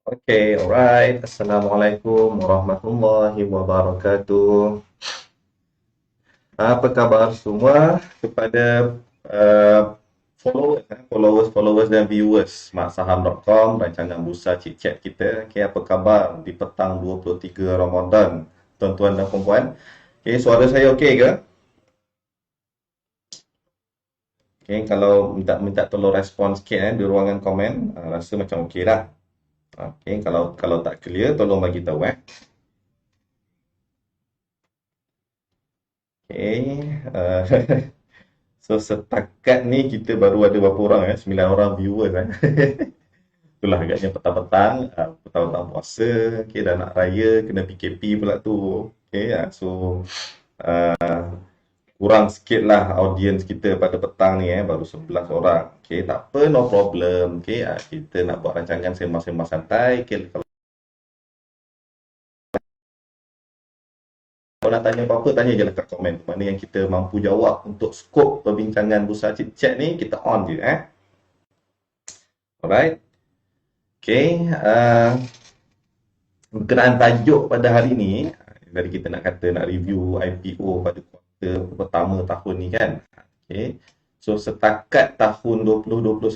Okay, alright. Assalamualaikum warahmatullahi wabarakatuh. Apa khabar semua kepada uh, followers dan viewers maksaham.com, rancangan bursa chit-chat kita. Okay, apa khabar di petang 23 Ramadan, tuan-tuan dan puan-puan? Okay, suara saya okey ke? Okay, kalau minta tolong respon sikit di ruangan komen, rasa macam okey dah. Okay, kalau tak clear, tolong bagi tahu. Okay. So setakat ni kita baru ada berapa orang 9 orang viewers Itulah agaknya petang-petang, petang-petang puasa, okay, dah nak raya, kena PKP pula tu. Okay, so kurang sikit lah audience kita pada petang ni baru 11 orang. Okay, tak apa, no problem. Okay, kita nak buat rancangan sembang-sembang santai. Okay, kalau nak tanya apa-apa, tanya je lah kat komen. Mana yang kita mampu jawab untuk skop perbincangan bursa chit-chat ni, kita on je. Alright. Okay, berkenaan tajuk pada hari ni, dari kita nak kata nak review IPO pada kuartal pertama tahun ni kan. Okay. So setakat tahun 2021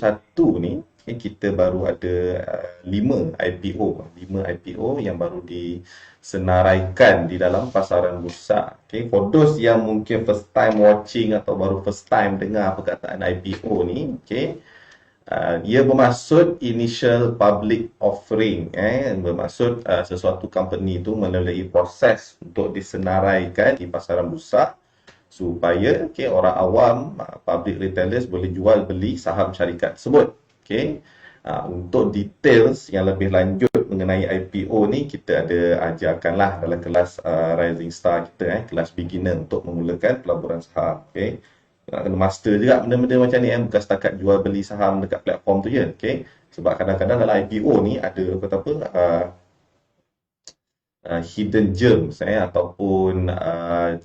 ni, okay, kita baru ada 5 IPO, 5 IPO yang baru disenaraikan di dalam pasaran bursa. Okay. For those yang mungkin first time watching atau baru first time dengar perkataan IPO ni, okay, dia bermaksud initial public offering, bermaksud sesuatu company itu melalui proses untuk disenaraikan di pasaran bursa supaya orang awam, public retailers boleh jual beli saham syarikat tersebut. Untuk details yang lebih lanjut mengenai IPO ni, kita ada ajarkanlah dalam kelas Rising Star kita, kelas beginner untuk memulakan pelaburan saham. Kena master juga benda-benda macam ni, bukan setakat jual beli saham dekat platform tu je. Sebab kadang-kadang dalam IPO ni ada kata apa, hidden gems ataupun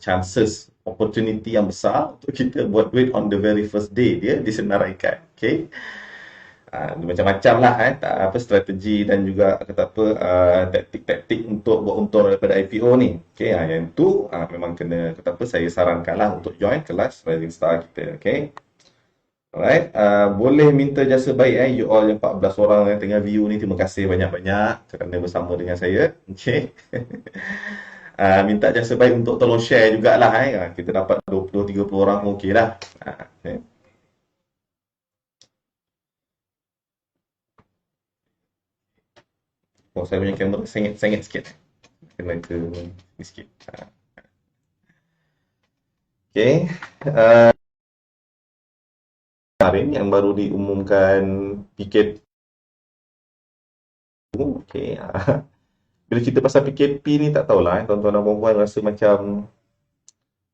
chances, opportunity yang besar untuk kita buat duit on the very first day dia disenaraikan. Macam-macam lah apa strategi dan juga kata apa taktik-taktik untuk buat untung daripada IPO ni. Yang tu memang kena kata apa, saya sarankanlah untuk join kelas Rising Star kita. Alright, boleh minta jasa baik you all yang 14 orang yang tengah view ni, terima kasih banyak-banyak kerana bersama dengan saya. Minta jasa baik untuk tolong share jugalah kita dapat 20-30 orang okey dah. Oh, saya punya kamera sengit-sengit sikit. Kena ke ni sikit. Okey. Kemarin yang baru diumumkan PKP. Okey. Bila cerita pasal PKP ni, tak tahulah tuan-tuan dan puan-puan rasa macam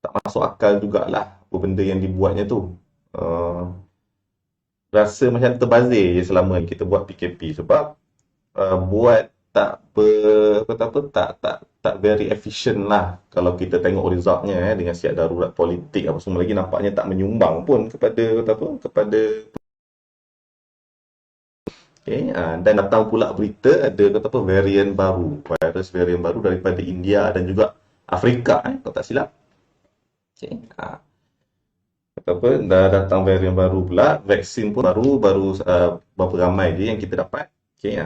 tak masuk akal jugalah apa benda yang dibuatnya tu. Rasa macam terbazir je selama ni kita buat PKP sebab buat tak kata apa, tak very efficient lah kalau kita tengok resultnya dengan siap darurat politik apa semua lagi, nampaknya tak menyumbang pun kepada kata apa, kepada dan datang pula berita ada kata apa varian baru, virus varian baru daripada India dan juga Afrika kalau tak silap. Kata apa, dah datang varian baru pula, vaksin pun baru berapa ramai je yang kita dapat.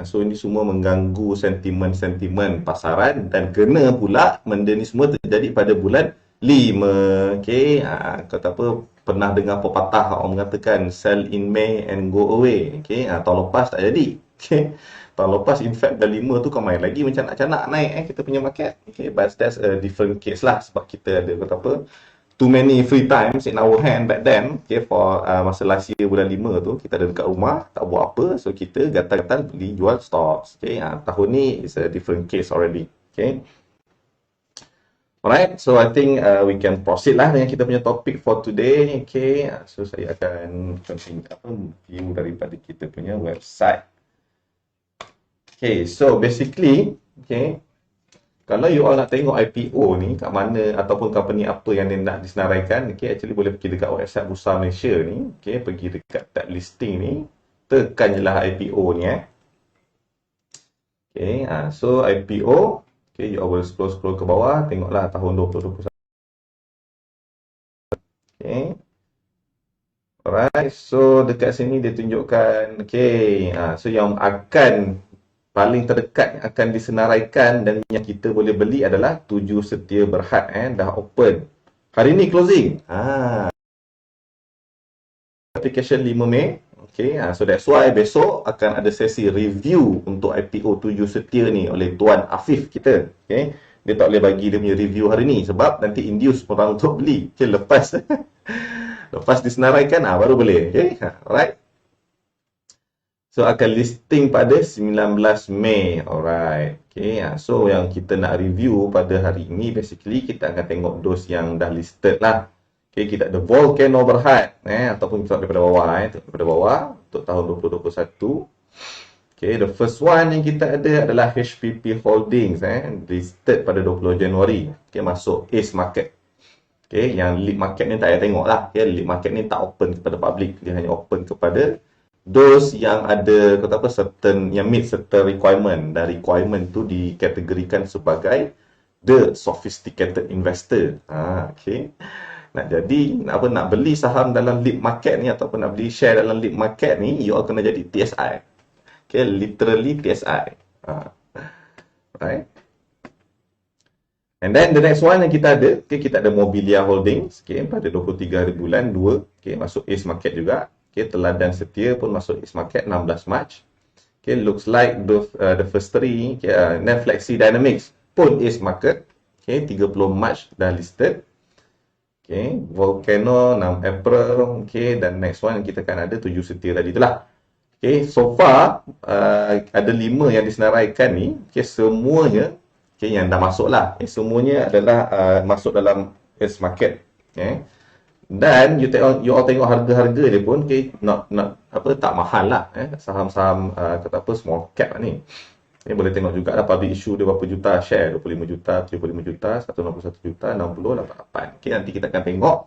So ini semua mengganggu sentimen-sentimen pasaran dan kena pula benda ni semua terjadi pada bulan 5. Kata apa, pernah dengar pepatah orang mengatakan sell in May and go away. Tahun lepas tak jadi. Tahun lepas in fact dah 5 tu kau main lagi macam nak naik kita punya market. But that's a different case lah sebab kita ada kata apa, too many free times in our hand back then. For masa last year bulan 5 tu kita ada dekat rumah tak buat apa, so kita gatal-gatal beli jual stocks. Tahun ni is a different case already. Alright, so I think we can proceed lah dengan kita punya topik for today. So saya akan continue view daripada kita punya website. So basically kalau you all nak tengok IPO ni kat mana ataupun company apa yang dia nak disenaraikan, actually boleh pergi dekat website Bursa Malaysia ni, pergi dekat tab listing ni, tekan je lah IPO ni Okay, so IPO, okay, you boleh scroll ke bawah, tengoklah tahun 2021. Okay, alright, so dekat sini dia tunjukkan, okay, so yang akan paling terdekat yang akan disenaraikan dan yang kita boleh beli adalah 7 Setia Berhad, dah open. Hari ni closing. Application 5 Mei. Okay, so that's why besok akan ada sesi review untuk IPO 7 Setia ni oleh Tuan Afif kita. Okay, dia tak boleh bagi dia punya review hari ni sebab nanti induce orang untuk beli. Okay, lepas lepas disenaraikan baru boleh. Okay, alright. So akan listing pada 19 Mei. Alright. Okay, so yang kita nak review pada hari ini basically kita akan tengok dos yang dah listed lah. Okay, kita ada Volcano Berhad ataupun kita daripada bawah daripada bawah untuk tahun 2021. Okay, the first one yang kita ada adalah HPP Holdings listed pada 20 Januari. Okay, masuk Ace Market. Okay, yang lead market ni tak payah tengok lah. Okay, lead market ni tak open kepada public, dia hanya open kepada those yang ada kata apa certain yang meet certain requirement, dan requirement tu dikategorikan sebagai the sophisticated investor. Okay. Nak beli saham dalam lead market ni ataupun nak beli share dalam lead market ni, you all kena jadi TSI. Okay, literally TSI. Right. And then the next one yang kita ada, okay, kita ada Mobilia Holdings, okay, pada 23 hari bulan 2, okay, masuk Ace Market juga. Okay, Teladan Setia pun masuk Ace Market 16 Mac. Okay, looks like the first three, okay, Netflexi Dynamics pun Ace Market. Okay, 30 Mac dah listed. Okay, Volcano 6 April. Okay, dan next one kita akan ada 7 Setia tadi itulah. Okay, so far ada 5 yang disenaraikan ni. Okay, semuanya okay, yang dah masuk lah. Okay, semuanya adalah masuk dalam Ace Market. Okay. Dan you all tengok harga-harga dia pun okay, tak mahal lah. Saham-saham kata apa small cap lah ni. Boleh tengok juga lah public issue dia berapa juta share, 25 juta, 75 juta, 161 juta, 60, 88. Okay, nanti kita akan tengok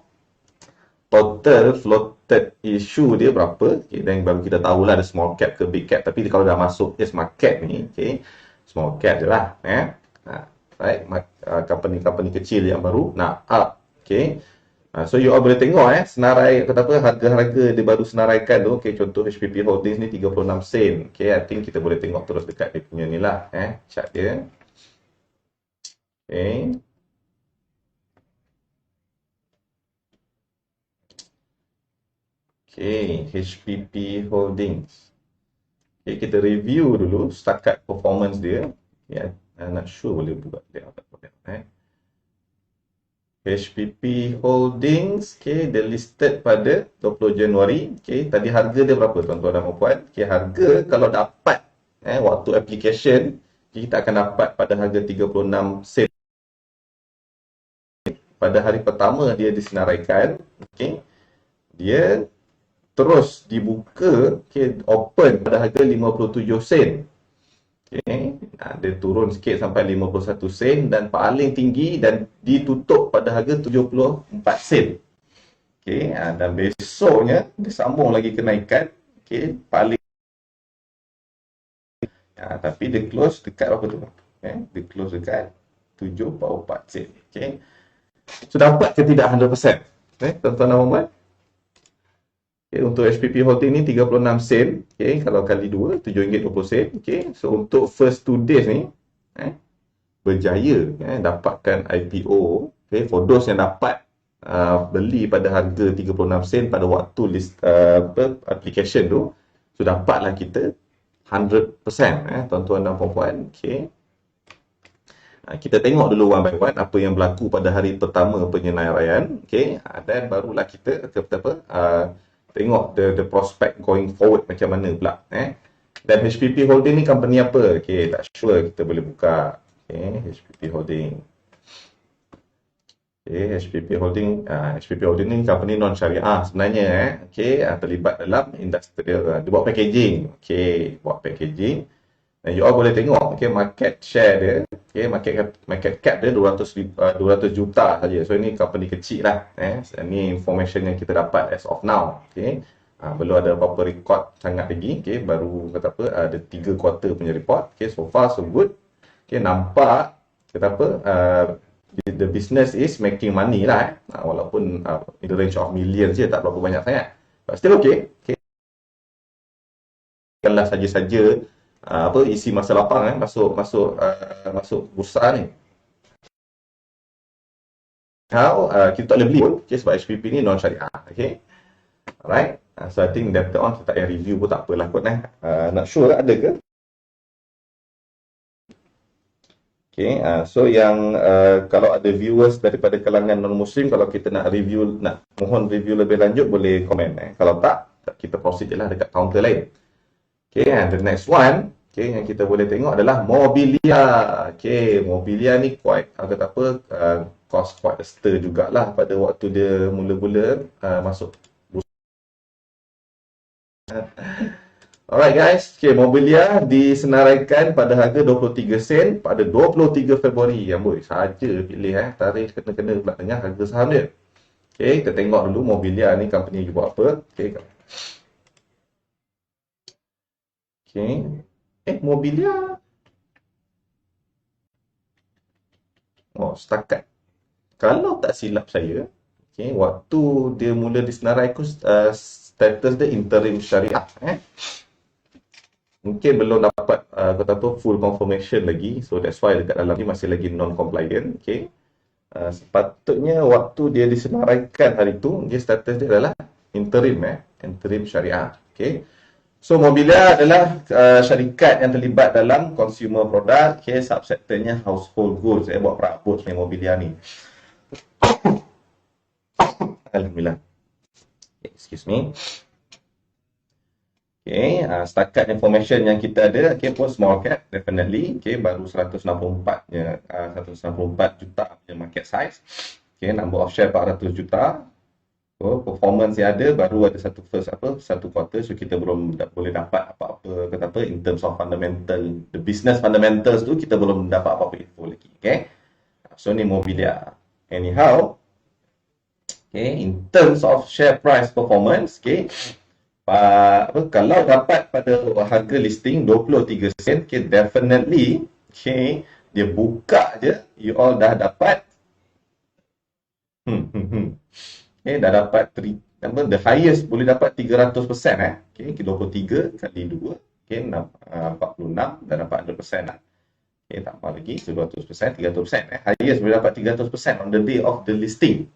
total floated issue dia berapa. Okay, dan baru kita tahulah ada small cap ke big cap. Tapi kalau dah masuk Ace Market ni, okay, small cap je lah. Right, company-company kecil yang baru nak up. Okay. So you all boleh tengok senarai kata apa harga-harga dia baru senaraikan tu. Okay, contoh HPP Holdings ni 36 sen. Okay, I think kita boleh tengok terus dekat dia punya ni lah chart dia. Okay. Okay, HPP Holdings. Okay, kita review dulu setakat performance dia. Okay, I'm not sure boleh buat dia tak boleh. HPP Holdings, okay, dia listed pada 20 Januari. Okay, tadi harga dia berapa tuan-tuan dan puan? Okay, harga kalau dapat waktu application, kita akan dapat pada harga 36 sen. Pada hari pertama dia disenaraikan, okay, dia terus dibuka, okay, open pada harga 57 sen. Okay. Dia turun sikit sampai 51 sen dan paling tinggi dan ditutup pada harga 74 sen. Okay. Dan besoknya dia sambung lagi kenaikan. Okay. Paling tapi dia close dekat berapa tu? Dia close dekat 74 sen. Okay. So dapat ke tidak 100%? Tuan-tuan dan puan-puan? Okay, untuk HPP Holding ni 36 sen. Okay, kalau kali 2, RM7.20. Okay, so untuk first 2 days ni, berjaya dapatkan IPO. Okay, for those yang dapat beli pada harga 36 sen pada waktu list application tu, so dapatlah kita 100%. Tuan-tuan dan puan-puan. Okay. Kita tengok dulu one by one apa yang berlaku pada hari pertama penyenaraian. Okay, dan barulah kita tengok the prospect going forward macam mana pula. Dan HPP Holding ni company apa? Okay, tak sure, kita boleh buka. Okay, HPP Holding. Okay, HPP Holding ni company non syariah sebenarnya. Okay, terlibat dalam industrial. Dia buat packaging. Okay, buat packaging. Dan you all boleh tengok, okay, market share dia. Okay, market cap dia 200 juta saja. So ini company kecil lah. Ini information yang kita dapat as of now. Okay, Belum ada apa-apa record sangat lagi. Okay, baru kata apa, ada 3 quarter punya report. Okay, so far so good. Okay, nampak kata apa, the business is making money lah. Walaupun in the range of millions je, tak berapa banyak sangat. But still okay. Okay. Kalau saja-saja apa isi masa lapang masuk bursa ni. Kita tak boleh beli pun, okay, sebab HPP ni non syariah. Okay. Alright. So I think later on kita akan review pun tak apalah kot. Not sure ada ke? Okay, so yang kalau ada viewers daripada kalangan non-Muslim, kalau kita nak mohon review lebih lanjut, boleh komen. Kalau tak, kita proceed je lah dekat kaunter lain. Okay, and the next one, okay, yang kita boleh tengok adalah Mobilia. Okay, Mobilia ni kata apa, cost quite a stir jugalah pada waktu dia mula-mula masuk. Alright guys, okay, Mobilia disenaraikan pada harga 23 sen pada 23 Februari. Yang boleh saja pilih tarikh kena-kena pula dengan harga saham dia. Okay, kita tengok dulu Mobilia ni company dia buat apa. Okay. Okay. Mobilia. Setakat. Kalau tak silap saya, okay, waktu dia mula disenaraikan, status dia interim syariah. Mungkin belum dapat full confirmation lagi, so that's why dekat dalam ni masih lagi non-compliant. Okay. Sepatutnya waktu dia disenaraikan hari tu, dia status dia adalah interim syariah. Okay. So Mobilia adalah syarikat yang terlibat dalam consumer product, okay, subsektornya household goods. Saya buat perabot ni Mobilia ni. Alhamdulillah. Okay, excuse me. Okay, setakat information yang kita ada, okay, pun small cap, definitely. Okay, baru 164 juta punya market size. Okay, number of share 400 juta. So, performance yang ada baru ada satu quarter, so kita belum boleh dapat apa-apa in terms of fundamental, the business fundamentals tu kita belum dapat apa-apa info lagi. Okay, so ni Mobilia. Anyhow, okay, in terms of share price performance, okay, kalau dapat pada harga listing 23 sen, okay, definitely, okay, dia buka je, you all dah dapat okay, dah dapat the highest boleh dapat 300%. Okay, 23 kali 2, okay, 46, dah dapat 100% lah. Okay, tambah lagi 200%, 300%. Highest boleh dapat 300% on the day of the listing.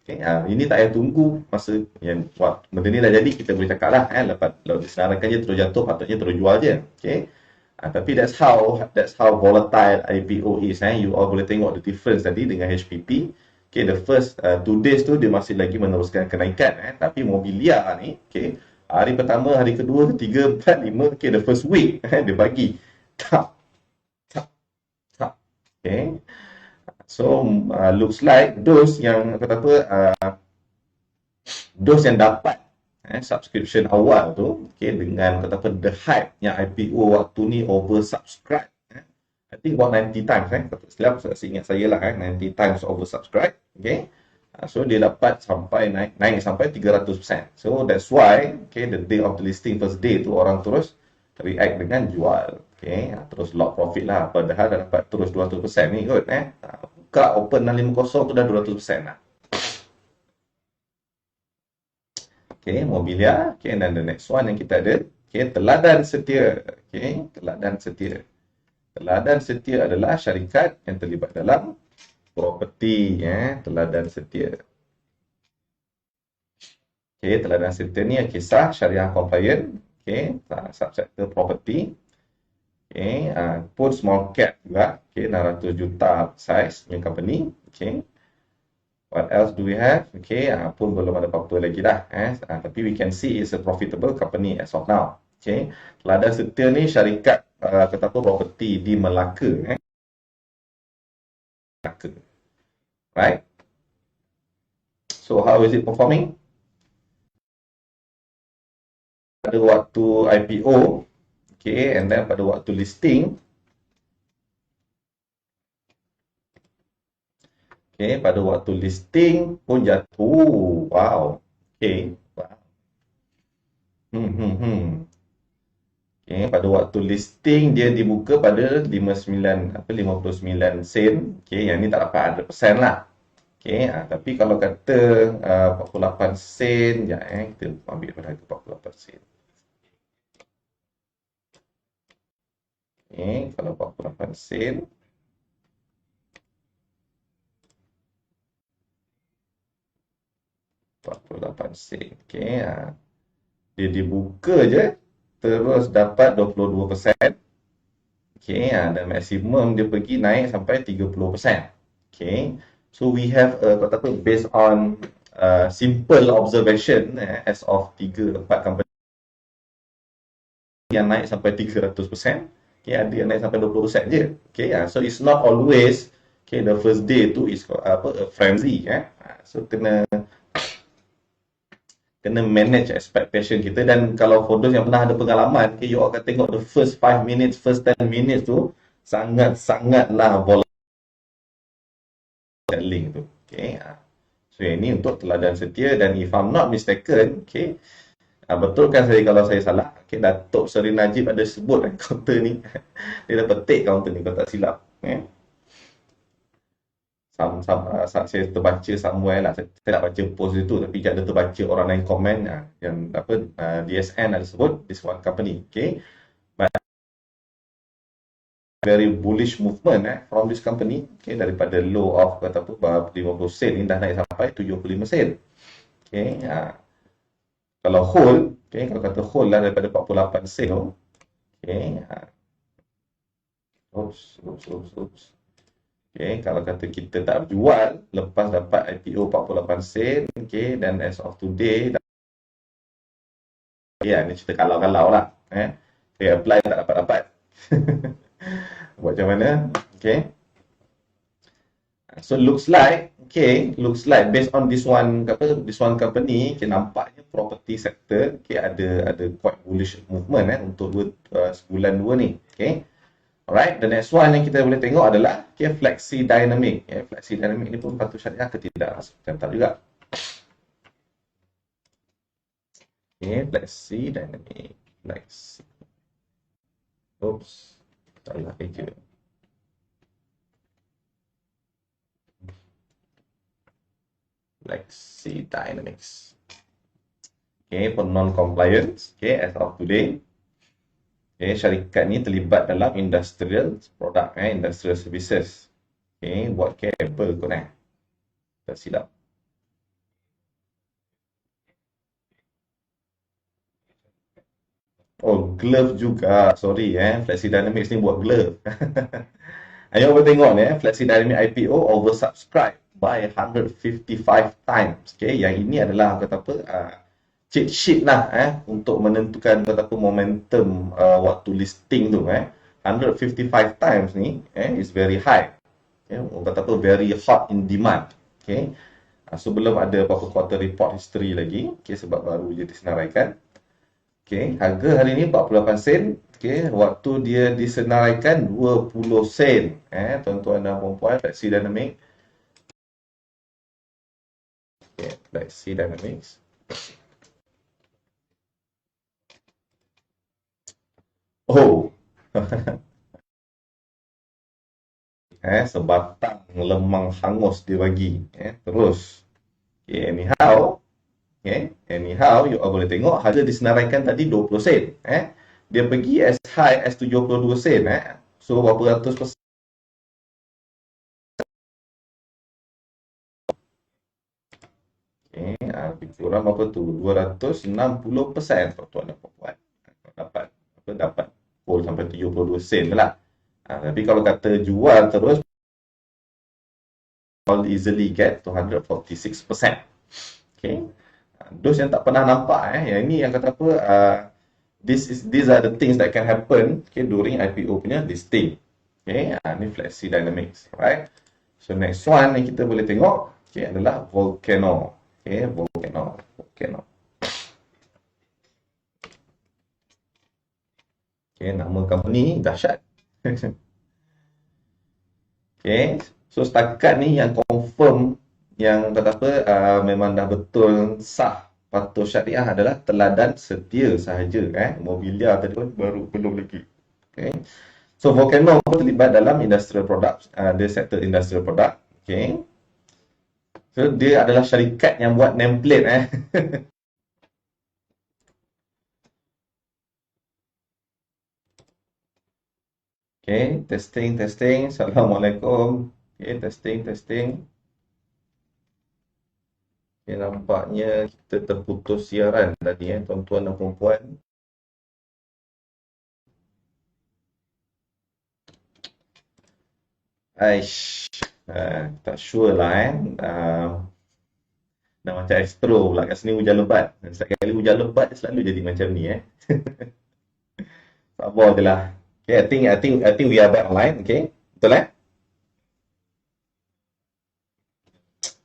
Okay, ini tak payah tunggu masa yang benda ni dah jadi, kita boleh cakap lah, lepas disenaraikan je terus jatuh, patutnya terus jual je. Okay. Tapi that's how volatile IPO is. You all boleh tengok the difference tadi dengan HPP. Okay, the first 2 days tu dia masih lagi meneruskan kenaikan. Tapi Mobilia ni, okay, hari pertama, hari kedua, ketiga, 4, 5, okay, the first week dia bagi tak. Okay. So looks like those yang those yang dapat subscription awal tu, okay, dengan the hype yang IPO waktu ni oversubscribe. I think about 90 times, setiap saya ingat saya lah, 90 times oversubscribe. Okay, so dia dapat sampai naik sampai 300%. So that's why, okay, the day of the listing, first day tu orang terus react dengan jual. Okay, terus lock profit lah, padahal dah dapat terus 200% ni kot. Buka open 650 tu dah 200% lah. Okay, Mobilia. Okay, dan the next one yang kita ada, okay, Teladan Setia. Okay, Teladan Setia. Teladan Setia adalah syarikat yang terlibat dalam property. Teladan Setia. Okay, Teladan Setia ni kisah syariah compliant. Okay, subsektor property. Okay, pun small cap juga. Okay, 600 juta size punya company. Okay. What else do we have? Okay, pun belum ada apa-apa lagi dah. Tapi we can see it's a profitable company as of now. Okay, Teladan Setia ni syarikat property di Melaka. Right? So how is it performing? Pada waktu IPO, okay, and then pada waktu listing, okay, pada waktu listing pun jatuh. Wow. Okay. Wow. Hmm, hmm, hmm. Okay, pada waktu listing dia dibuka pada 59 sen. Okay, yang ni tak dapat 100% lah. Okay, tapi kalau kata 48 sen, ya kita ambil pada harga 48 sen. Okay, kalau 48 sen, 48 sen. Okay, dia dibuka je, terus dapat 22%. Okay, dan maksimum dia pergi naik sampai 30%. Okay, so we have kata apa, based on simple observation as of 3-4 company yang naik sampai 300%, okay, ada yang naik sampai 20% je. Okay, so it's not always, okay, the first day tu is apa, a frenzy. So kena manage expectation kita. Dan kalau for those yang pernah ada pengalaman, okay, you akan tengok the first 5 minutes, first 10 minutes tu sangat-sangatlah volatile selling tu. Okay, so yang ni untuk teladan setia. Dan if I'm not mistaken, okay, betulkan saya kalau saya salah, okay, Datuk Seri Najib ada sebut counter ni dia dah petik counter ni kalau tak silap. Saya terbaca somewhere lah, saya tak baca post itu, tapi ada terbaca orang lain komen yang apa, DSN ada sebut this one company, okay, but very bullish movement from this company, okay, daripada low of kata apa 50 sen ni dah naik sampai 75 sen. Okay, kalau hold, okay, kalau kata hold lah daripada 48 sen tu, okay, oops. Okay, kalau kata kita tak jual lepas dapat IPO 48 sen, okay, dan as of today, ya, ni cerita kalau-kalau lah. Saya apply tak dapat-dapat. Buat macam mana? Okay. So looks like based on this one company, okay, nampaknya property sector, okay, ada quite bullish movement untuk sebulan dua ni. Okay. Alright, the next one yang kita boleh tengok adalah, okay, Flexi Dynamic. Flexi Dynamic ni pun patut syariah ke tidak? Saya tak juga. Okay, Flexi Dynamic. Oops, salah kerja. Flexi Dynamics. Okay, for non-compliance, okay, as of today, okay, syarikat ni terlibat dalam industrial product, industrial services. Okay, buat kabel kot tak silap. Oh, glove juga. Sorry, Flexi Dynamics ni buat glove. Ayo kita tengok ni, Flexi Dynamics IPO oversubscribed by 155 times. Okay, yang ini adalah kata apa, cheat sheet lah untuk menentukan kata apa momentum waktu listing tu. 155 times ni is very high. Okay, kata apa, very hot in demand. Okay, so belum ada apa-apa quarter report history lagi. Okay, sebab baru je disenaraikan. Okay, harga hari ni 48 sen. Okay, waktu dia disenaraikan 20 sen. Tuan-tuan dan puan-puan, Flexi Dynamics. Okay, Flexi Dynamics. Oh. Sebatang lemang hangus dia bagi. Terus. Okay, anyhow, you boleh tengok harga disenaraikan tadi 20 sen. Dia pergi as high as 72 sen. So, berapa ratus persen? Okay, lebih kurang berapa tu? 260%, tuan-tuan dan puan-puan. Dapat hold sampai 72 sen lah. Tapi kalau kata jual terus, will easily get 246%. Okay. Those yang tak pernah nampak, yang ini yang kata apa, these are the things that can happen, okay, during IPO punya listing. Okay, ni Flexi Dynamics, right? So next one yang kita boleh tengok, okay, adalah Volcano. Okay, Volcano. Okay, nama company dahsyat. Okay, so setakat ni yang confirm, yang kata apa, memang dah betul sah patuh syariah adalah teladan setia sahaja. Mobiliar tadi pun baru belum lagi. Okay. So Volcano pun terlibat dalam industrial product, dia sektor industrial product. Okay. So dia adalah syarikat yang buat nameplate. Okay, testing. Assalamualaikum. Okay, testing. Okay, nampaknya kita terputus siaran tadi, tuan-tuan dan puan-puan. Aish, tak sure lah dah macam Astro pula kat sini hujan lebat. Setiap kali hujan lebat dia selalu jadi macam ni Sabar je lah. Okay, I think we are back online. Okay, betul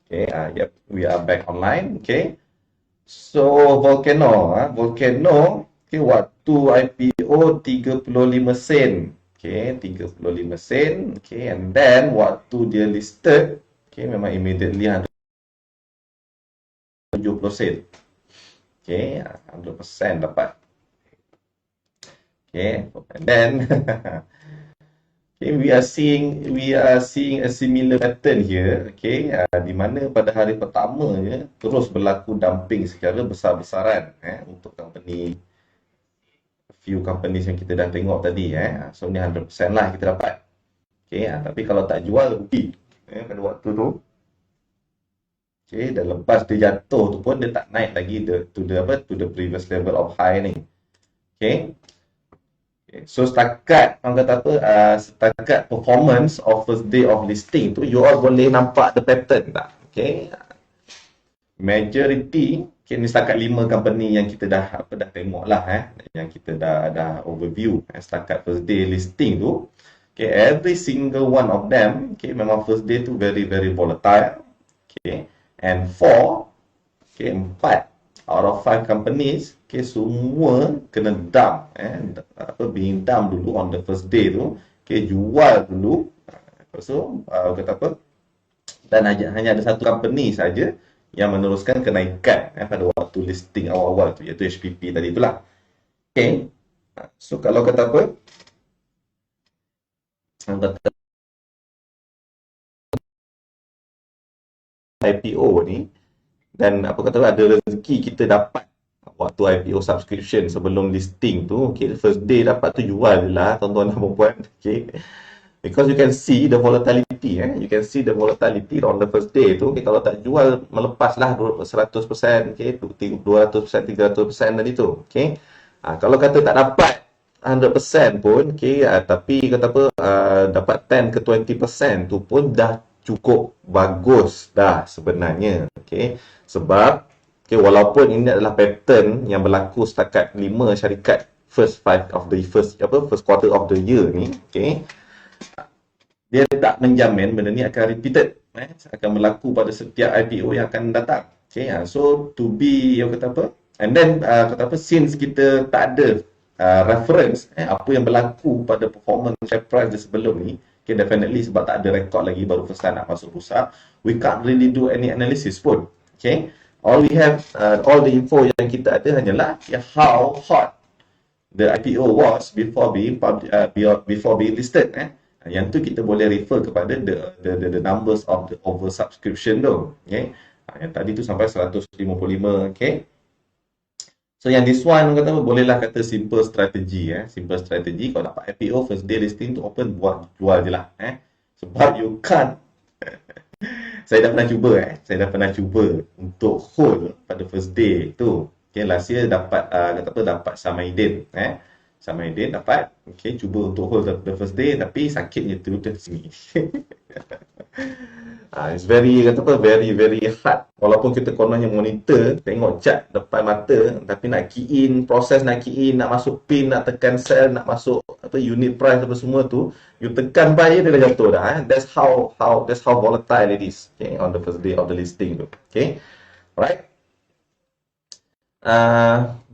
Okay, yep, we are back online. Okay, so Volcano, okay, waktu IPO 35 sen. Okay, 35 sen. Okay, and then waktu dia listed, okay, memang immediately 70 sen. Okay, 100% dapat. Okay, and then okay, we are seeing a similar pattern here. Okay, di mana pada hari pertamanya terus berlaku dumping secara besar-besaran untuk few companies yang kita dah tengok tadi. So ni 100% lah kita dapat. Okay, tapi kalau tak jual rugi pada waktu tu. Okay, dan lepas dia jatuh tu pun dia tak naik lagi to the previous level of high ni. Okay. So setakat setakat performance of first day of listing tu, you all boleh nampak the pattern tak? Okay, majority, okay, ni setakat 5 company yang kita dah tengok lah yang kita dah overview setakat first day listing tu. Okay, every single one of them, okay, memang first day tu very very volatile. Okay, and 4 out of 5 companies, okay, semua kena dump being dump dulu on the first day tu. Okay, jual dulu. So dan hanya ada satu company saja yang meneruskan kenaikan pada waktu listing awal-awal tu, iaitu HPP tadi itulah. Okay, so kalau IPO ni, dan ada rezeki kita dapat waktu IPO subscription sebelum listing tu, okay, first day dapat tu jual je lah tuan-tuan dan puan-puan. Okay, because you can see the volatility on the first day tu. Okay, kalau tak jual melepas lah 100%, okay, 200%, 300% tadi tu. Okay, kalau kata tak dapat 100% pun, okay, tapi dapat 10 ke 20% tu pun dah cukup bagus dah sebenarnya. Okay, sebab okay, walaupun ini adalah pattern yang berlaku setakat 5 syarikat first quarter of the year ni, okay, dia tak menjamin benda ni akan repeated, akan berlaku pada setiap IPO yang akan datang. Okay, so to be and then since kita tak ada reference apa yang berlaku pada performance share price dia sebelum ni, okay, definitely sebab tak ada rekod lagi, baru first time nak masuk bursa, we can't really do any analysis pun. Okay, all we have, all the info yang kita ada hanyalah how hot the IPO was before being listed. Yang tu kita boleh refer kepada the numbers of the oversubscription tu. Okay, yang tadi tu sampai 155. Okay, so yang this one bolehlah kata simple strategy. Simple strategy, kalau dapat IPO first day listing tu open, buat jual je lah. Sebab you can't saya dah pernah cuba untuk hold pada first day tu. Okay, last year dapat Samaidin. Samaidin dapat, okay, cuba untuk hold the first day, tapi sakitnya tu dari sini. It's very very hard. Walaupun kita kononnya monitor, tengok chart depan mata, tapi nak key in, nak masuk pin, nak tekan sell, nak masuk unit price apa semua tu, you tekan buy, dia dah jatuh dah. That's how volatile it is, okay, on the first day of the listing tu. Okay, alright.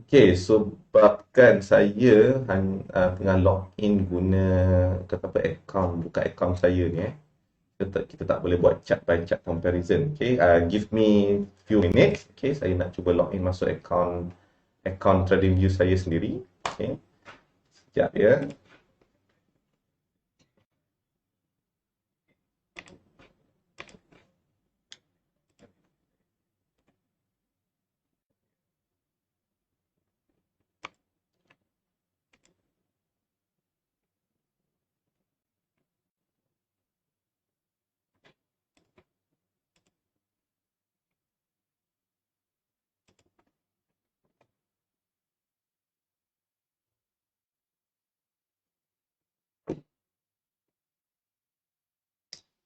Okay, so sebabkan saya tengah login guna buka akaun saya ni. kita tak boleh buat chart by chart comparison. Okay, give me few minutes. Okay, saya nak cuba login masuk account TradingView saya sendiri. Okay, sekejap ya.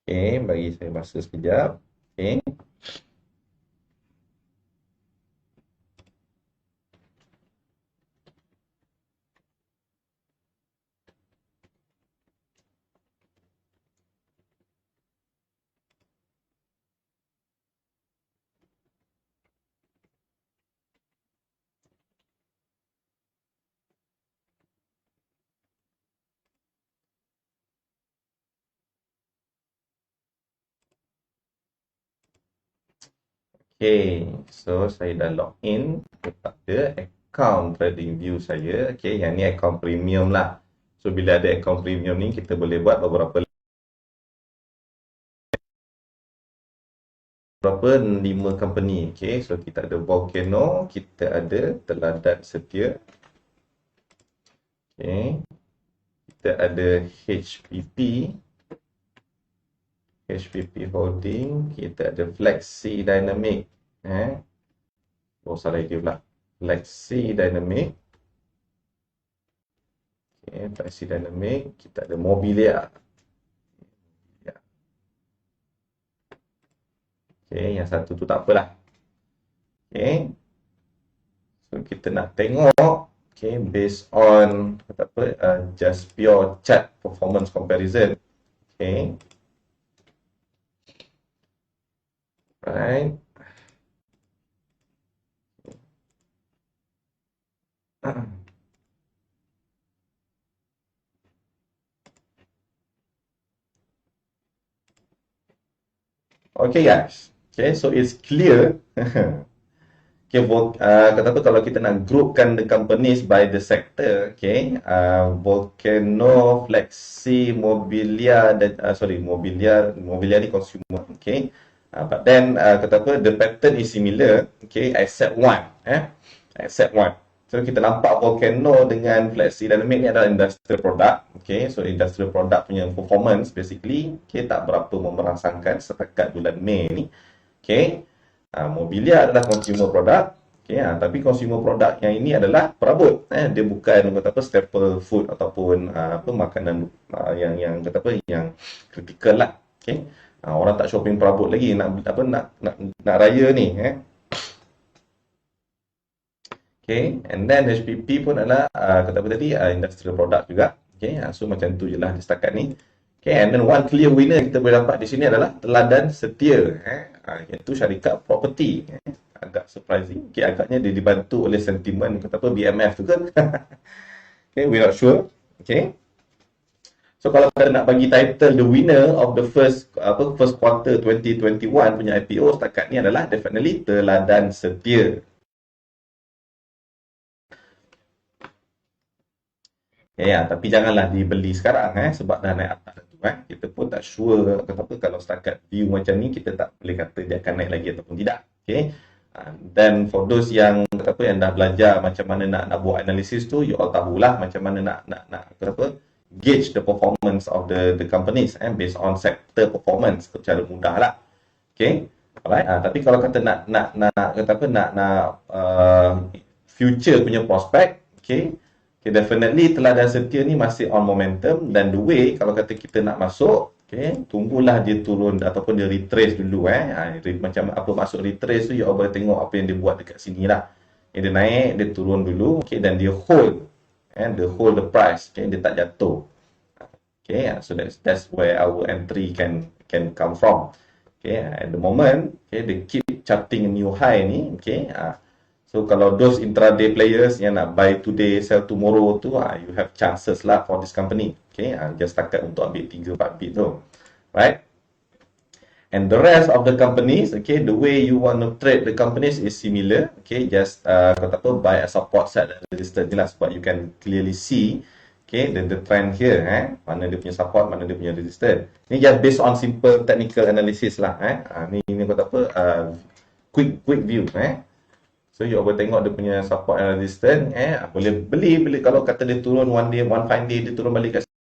Okay, bagi saya masa sekejap. Okay. Okay, so saya dah login kepada account TradingView saya. Okay, yang ni account premium lah. So bila ada account premium ni, kita boleh buat beberapa 5 company. Okay, so kita ada Volcano, kita ada Teladan Setia. Okay, kita ada HPP Holding, kita ada Flexi Dynamic. Oh, salah dia pula. Flexi Dynamic. Okay, Flexi Dynamic. Kita ada Mobilia. Okay, yang satu tu tak apalah. Okay. So, kita nak tengok, okay, based on, kata apa, just pure chart performance comparison. Okay. Right. Okay guys, okay, so it's clear. Okay, kata apa, kalau kita nak groupkan the companies by the sector, okay, Volcano, Flexi, Mobilia, dan Mobilia ni consumer, okay, but then kata apa, the pattern is similar, okay, except one. So kita nampak Volcano dengan Flexi Dynamic ni adalah industrial product. Okay, so industrial product punya performance basically, okay, tak berapa memerangsangkan setakat bulan Mei ni. Okay, Mobilia adalah consumer product. Okay, tapi consumer product yang ini adalah perabot. Dia bukan kata apa staple food ataupun apa makanan yang kata apa yang kritikal lah. Okay, orang tak shopping perabot lagi nak raya ni. Okay, and then HPP pun adalah kata apa tadi, industrial product juga. Okay, so macam tu je lah di setakat ni. Okay, and then one clear winner kita boleh dapat di sini adalah Teladan Setia. Iaitu syarikat property. Agak surprising. Okay, agaknya dia dibantu oleh sentimen kata apa BMF tu kan. Okay, we're not sure. Okay. So kalau kita nak bagi title the winner of the first quarter 2021 punya IPO setakat ni adalah definitely Teladan Setia. Ya, tapi janganlah dibeli sekarang sebab dah naik atas tu kita pun tak sure kata apa kalau setakat view macam ni kita tak boleh kata dia akan naik lagi ataupun tidak. Okay. Dan for those yang kata apa yang dah belajar macam mana nak buat analisis tu, you all tahulah macam mana nak kata apa gauge the performance of the companies based on sector performance secara mudah lah. Okay. Alright. Tapi kalau kata nak kata apa nak future punya prospect, okay, definitely Teladan Setia ni masih on momentum, dan the way kalau kata kita nak masuk, okay, tunggulah dia turun ataupun dia retrace dulu macam apa maksud retrace tu, you all boleh tengok apa yang dia buat dekat sini lah. Dia naik, dia turun dulu, okay, dan dia hold the price, okay, dia tak jatuh. Okay, so that's where our entry can come from. Okay, at the moment, okay, they keep charting a new high ni, okay. So kalau those intraday players yang nak buy today, sell tomorrow tu, you have chances lah for this company. Okay, just takat untuk ambil 3-4 bit tu. Right? And the rest of the companies, okay, the way you want to trade the companies is similar. Okay, just kata apa, buy a support set and resistance jelas, but you can clearly see, okay, the trend here, mana dia punya support, mana dia punya resistance. Ni just based on simple technical analysis lah, ni kata apa, quick view, So you boleh tengok dia punya support and resistance, boleh beli kalau kata dia turun one fine day dia turun balik kat sini.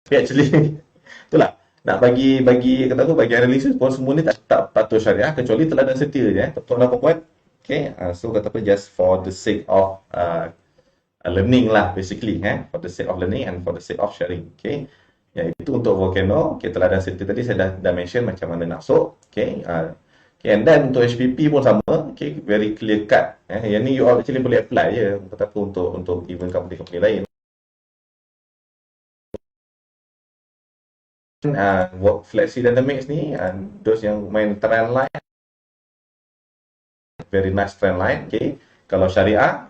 Tapi actually itulah, nak bagi kata apa, bagi analisis pun semua ni tak patuh syariah kecuali teladan setia je, tuan apa buat. Okay, so kata apa, just for the sake of learning lah basically, for the sake of learning and for the sake of sharing. Okay, itu untuk volcano. Okay, teladan setia tadi saya dah mention macam mana nak masuk. Okay, and then untuk HPP pun sama. Okay, very clear cut. Yang ni you actually boleh apply je kata apa, untuk even company lain. Flexi Dynamics ni, those yang main trend line, very nice trend line. Okay, kalau syariah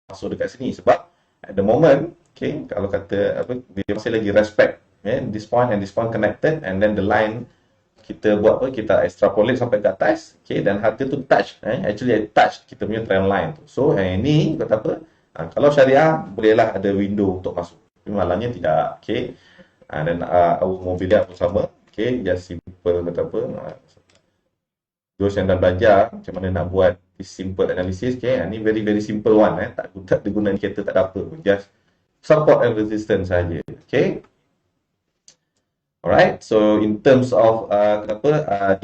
masuk dekat sini sebab at the moment, okay, kalau kata apa, dia masih lagi respect, this point and this point connected, and then the line kita buat apa, kita extrapolate sampai ke atas, okay, dan harga tu touch, actually touch kita punya trend line tu. So ini kata apa, kalau syariah bolehlah ada window untuk masuk, tapi malangnya tidak. Okay, dan our mobiliar pun sama. Okay, just simple kata apa, those yang dah belajar macam mana nak buat this simple analysis. Okay, ni very simple one, tak ada guna indikator, tak ada apa, just support and resistance saja. Okay, alright, so in terms of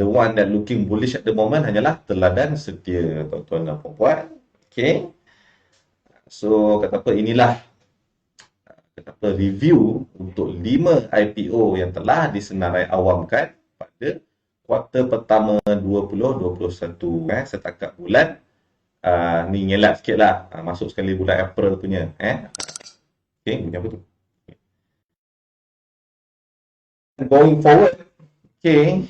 the one that looking bullish at the moment hanyalah teladan setia, tuan-tuan dan puan-puan. Okay, so kata apa, inilah kata apa, review untuk 5 IPO yang telah disenarai awamkan pada kuartal pertama 2021, setakat bulan ni ngelak sikit lah, masuk sekali bulan April punya, okay, bunyi apa tu, going forward. Okay,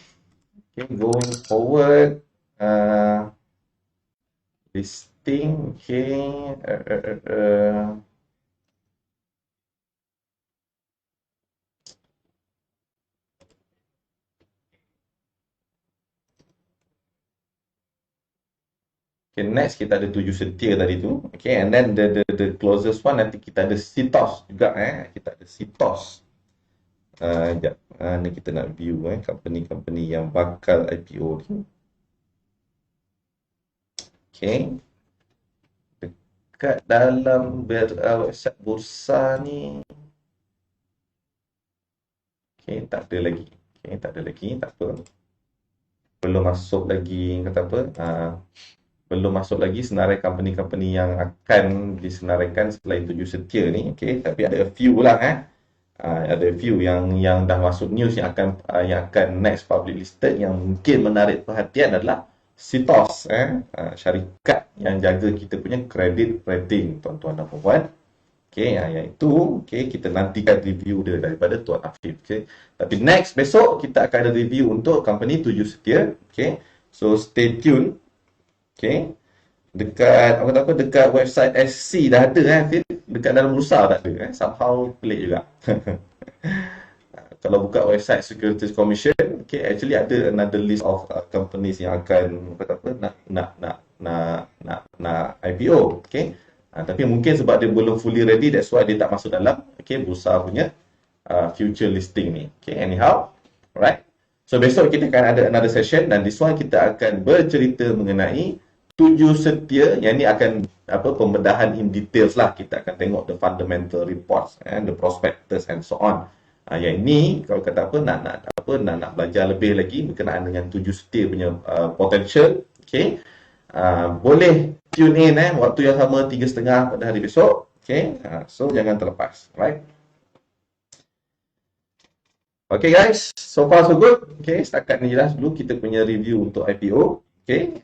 going forward, listing. Okay, okay, next kita ada 7 setia tadi tu. Okay, and then the closest one nanti kita ada Citos juga, kita ada Citos. Sekejap, ni kita nak view company-company yang bakal IPO ni. Okay, dekat dalam website bursa ni, okay, tak ada lagi. Okay, tak ada lagi, tak apa. Belum masuk lagi, kata apa, belum masuk lagi senarai company-company yang akan disenaraikan selain 7 setia ni. Okay, tapi ada a few lah, ada a few yang dah masuk news yang akan next public listed, yang mungkin menarik perhatian adalah Citos, syarikat yang jaga kita punya credit rating, tuan-tuan dan puan-puan. Okay, iaitu, okay, kita nantikan review dia daripada Tuan Afif. Okay, tapi next besok kita akan ada review untuk company 7 setia. Okay, so stay tune. Okay, dekat dekat website SC dah ada, dekat dalam bursa tak ada, somehow pelik juga. Kalau buka website Securities Commission, okay, actually ada another list of companies yang akan nak IPO. Okay, tapi mungkin sebab dia belum fully ready, that's why dia tak masuk dalam, okay, bursa punya future listing ni. Okay, anyhow, alright. So besok kita akan ada another session, dan this one kita akan bercerita mengenai 7 setia, yang ni akan pembedahan in details lah. Kita akan tengok the fundamental reports and the prospectus and so on. Yang ini kalau kata apa, nak belajar lebih lagi berkenaan dengan 7 setia punya potential. Okay, boleh tune in waktu yang sama 3.30 pada hari besok. Okay, so jangan terlepas, right? Okay guys, so far so good. Okay, setakat ni jelas dulu kita punya review untuk IPO. Okay,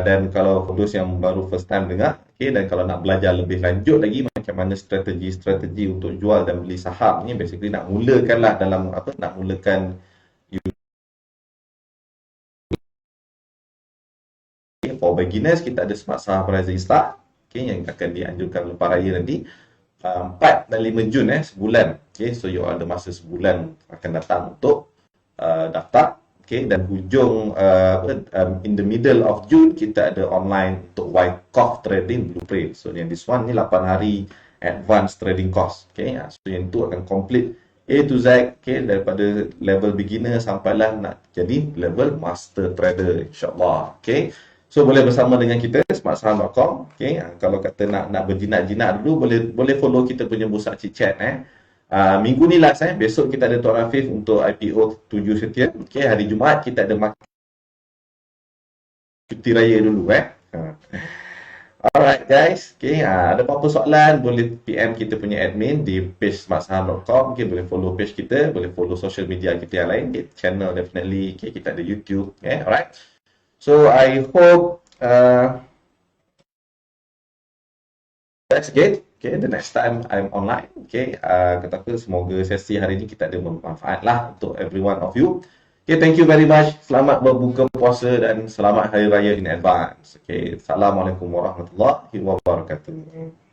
dan kalau those yang baru first time dengar, okay, dan kalau nak belajar lebih lanjut lagi macam mana strategi untuk jual dan beli saham ni, basically nak mulakan lah dalam nak mulakan for beginners, kita ada Smart Saham Rising Star, okay, yang akan dianjurkan lepas raya nanti. 4 dan 5 Jun sebulan. Okay, so you ada masa sebulan akan datang untuk daftar. Okay, dan hujung in the middle of June kita ada online untuk Wyckoff Trading Blueprint. So yang this one ni 8 hari advanced trading course. Okay, so yang tu akan complete A to Z, okay, daripada level beginner sampailah nak jadi level master trader, insyaAllah. Okay, so boleh bersama dengan kita smartsaham.com. Okay, kalau kata nak berjinak-jinak dulu, boleh follow kita punya Bursa Chit-Chat. Minggu ni last, besok kita ada Tuan Afif untuk IPO 7 setia. Okay, hari Jumaat kita ada cuti raya dulu. Alright guys, okay, ada apa-apa soalan boleh PM kita punya admin di page smartsaham.com. Okay, boleh follow page kita, boleh follow social media kita yang lain, okay, channel definitely, okay, kita ada YouTube. Okay, alright. So I hope that's good. Okay, the next time I'm online. Okay, kata apa, semoga sesi hari ini kita ada bermanfaat lah untuk every one of you. Okay, thank you very much. Selamat berbuka puasa dan selamat Hari Raya in advance. Okay, Assalamualaikum warahmatullahi wabarakatuh.